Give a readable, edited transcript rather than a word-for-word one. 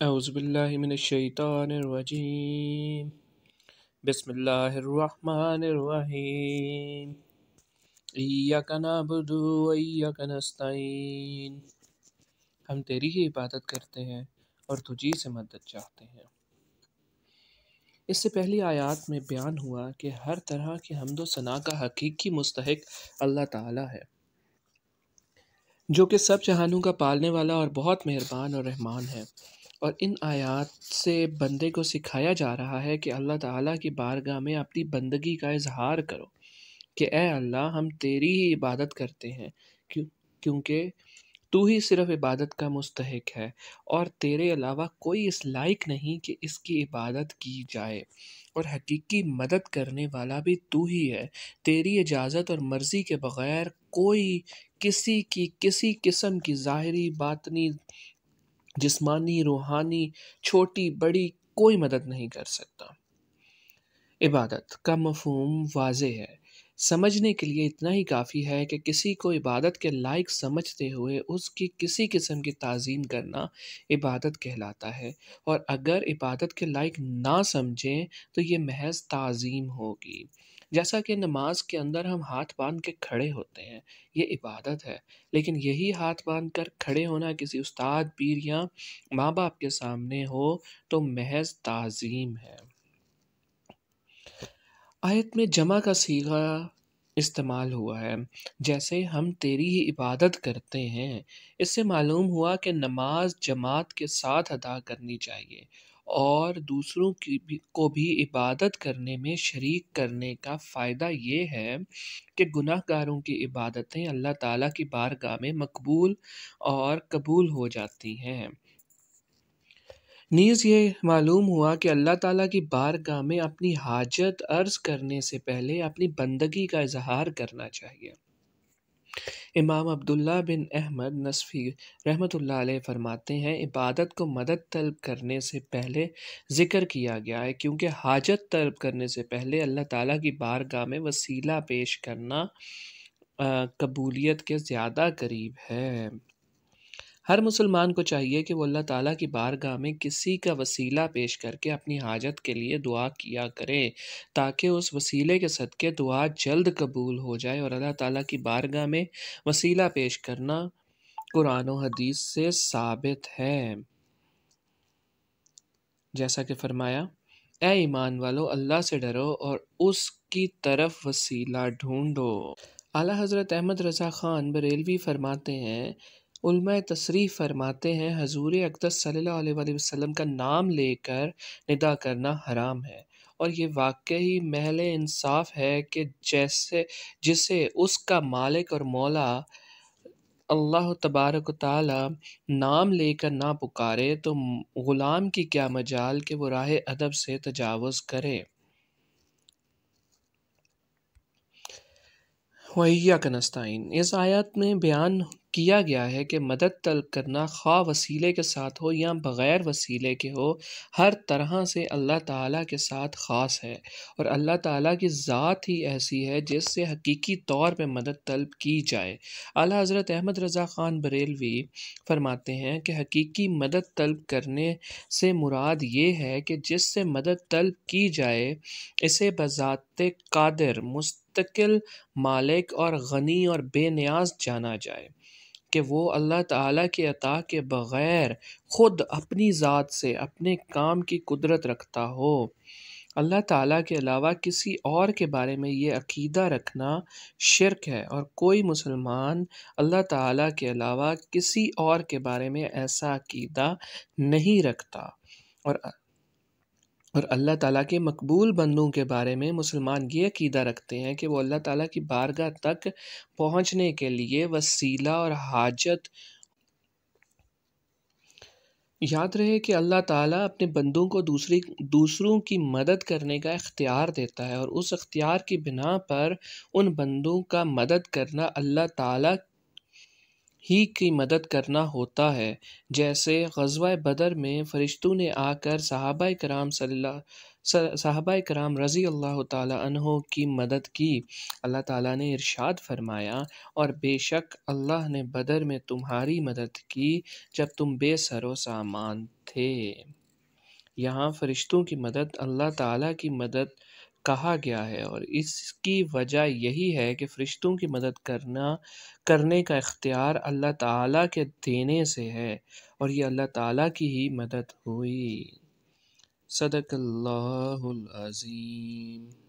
اعوذ باللہ من الشیطان الرجیم بسم اللہ الرحمن الرحیم ایاک نعبد و ایاک نستعین۔ ہم تیری ہی عبادت کرتے ہیں اور تجھی سے مدد چاہتے ہیں۔ اس سے پہلی آیات میں بیان ہوا کہ ہر طرح کی حمد و ثنا کا حقیقی مستحق اللہ تعالی ہے، جو کہ سب جہانوں کا پالنے والا اور بہت مہربان اور رحمان ہے۔ اور ان آیات سے بندے کو سکھایا جا رہا ہے کہ اللہ تعالیٰ کی بارگاہ میں اپنی بندگی کا اظہار کرو کہ اے اللہ، ہم تیری ہی عبادت کرتے ہیں، کیونکہ تو ہی صرف عبادت کا مستحق ہے اور تیرے علاوہ کوئی اس لائق نہیں کہ اس کی عبادت کی جائے، اور حقیقی مدد کرنے والا بھی تو ہی ہے۔ تیری اجازت اور مرضی کے بغیر کوئی کسی قسم کی ظاہری، باطنی، جسمانی، روحانی، چھوٹی بڑی کوئی مدد نہیں کر سکتا۔ عبادت کا مفہوم واضح ہے، سمجھنے کے لیے اتنا ہی کافی ہے کہ کسی کو عبادت کے لائق سمجھتے ہوئے اس کی کسی قسم کی تعظیم کرنا عبادت کہلاتا ہے، اور اگر عبادت کے لائق نہ سمجھیں تو یہ محض تعظیم ہوگی۔ جیسا کہ نماز کے اندر ہم ہاتھ باندھ کے کھڑے ہوتے ہیں، یہ عبادت ہے، لیکن یہی ہاتھ باندھ کر کھڑے ہونا کسی استاد، پیر یا ماں باپ کے سامنے ہو تو محض تعظیم ہے۔ آیت میں جمع کا صیغہ استعمال ہوا ہے، جیسے ہم تیری ہی عبادت کرتے ہیں۔ اس سے معلوم ہوا کہ نماز جماعت کے ساتھ ادا کرنی چاہیے اور دوسروں کو بھی عبادت کرنے میں شریک کرنے کا فائدہ یہ ہے کہ گناہ گاروں کی عبادتیں اللہ تعالیٰ کی بارگاہ میں مقبول اور قبول ہو جاتی ہیں۔ نیز یہ معلوم ہوا کہ اللہ تعالیٰ کی بارگاہ میں اپنی حاجت عرض کرنے سے پہلے اپنی بندگی کا اظہار کرنا چاہیے۔ امام عبداللہ بن احمد نصفی رحمۃ اللہ علیہ فرماتے ہیں، عبادت کو مدد طلب کرنے سے پہلے ذکر کیا گیا ہے، کیونکہ حاجت طلب کرنے سے پہلے اللہ تعالیٰ کی بارگاہ میں وسیلہ پیش کرنا قبولیت کے زیادہ قریب ہے۔ ہر مسلمان کو چاہیے کہ وہ اللہ تعالیٰ کی بارگاہ میں کسی کا وسیلہ پیش کر کے اپنی حاجت کے لیے دعا کیا کرے، تاکہ اس وسیلے کے صدقے دعا جلد قبول ہو جائے۔ اور اللہ تعالیٰ کی بارگاہ میں وسیلہ پیش کرنا قرآن و حدیث سے ثابت ہے، جیسا کہ فرمایا، اے ایمان والو، اللہ سے ڈرو اور اس کی طرف وسیلہ ڈھونڈو۔ اعلیٰ حضرت احمد رضا خان بریلوی فرماتے ہیں، علماء تصریح فرماتے ہیں، حضور اقدس صلی اللہ علیہ وآلہ وسلم کا نام لے کر ندا کرنا حرام ہے، اور یہ واقعی محل انصاف ہے کہ جسے اس کا مالک اور مولا اللہ تبارک و تعالی نام لے کر نہ پکارے تو غلام کی کیا مجال کہ وہ راہ ادب سے تجاوز کرے۔ وَإِيَّاكَ نَسْتَعِينُ، اس آیت میں بیان کیا گیا ہے کہ مدد طلب کرنا خواہ وسیلے کے ساتھ ہو یا بغیر وسیلے کے ہو، ہر طرح سے اللہ تعالیٰ کے ساتھ خاص ہے، اور اللہ تعالیٰ کی ذات ہی ایسی ہے جس سے حقیقی طور پہ مدد طلب کی جائے۔ اعلیٰ حضرت احمد رضا خان بریلوی فرماتے ہیں کہ حقیقی مدد طلب کرنے سے مراد یہ ہے کہ جس سے مدد طلب کی جائے اسے بذات قادر، مستقل مالک اور غنی اور بے نیاز جانا جائے، کہ وہ اللہ تعالیٰ کے عطا کے بغیر خود اپنی ذات سے اپنے کام کی قدرت رکھتا ہو۔ اللہ تعالیٰ کے علاوہ کسی اور کے بارے میں یہ عقیدہ رکھنا شرک ہے، اور کوئی مسلمان اللہ تعالیٰ کے علاوہ کسی اور کے بارے میں ایسا عقیدہ نہیں رکھتا، اور اللہ تعالیٰ کے مقبول بندوں کے بارے میں مسلمان یہ عقیدہ رکھتے ہیں کہ وہ اللہ تعالیٰ کی بارگاہ تک پہنچنے کے لیے وسیلہ اور حاجت۔ یاد رہے کہ اللہ تعالیٰ اپنے بندوں کو دوسروں کی مدد کرنے کا اختیار دیتا ہے، اور اس اختیار کی بنا پر ان بندوں کا مدد کرنا اللہ تعالیٰ ہی کی مدد کرنا ہوتا ہے۔ جیسے غزوہ بدر میں فرشتوں نے آ کر صحابہ کرام صحابہ کرام رضی اللہ تعالی عنہ کی مدد کی۔ اللہ تعالیٰ نے ارشاد فرمایا، اور بے شک اللہ نے بدر میں تمہاری مدد کی جب تم بے سر و سامان تھے۔ یہاں فرشتوں کی مدد اللہ تعالیٰ کی مدد کہا گیا ہے، اور اس کی وجہ یہی ہے کہ فرشتوں کی مدد کرنے کا اختیار اللہ تعالیٰ کے دینے سے ہے، اور یہ اللہ تعالیٰ کی ہی مدد ہوئی۔ صدق اللہ العظیم۔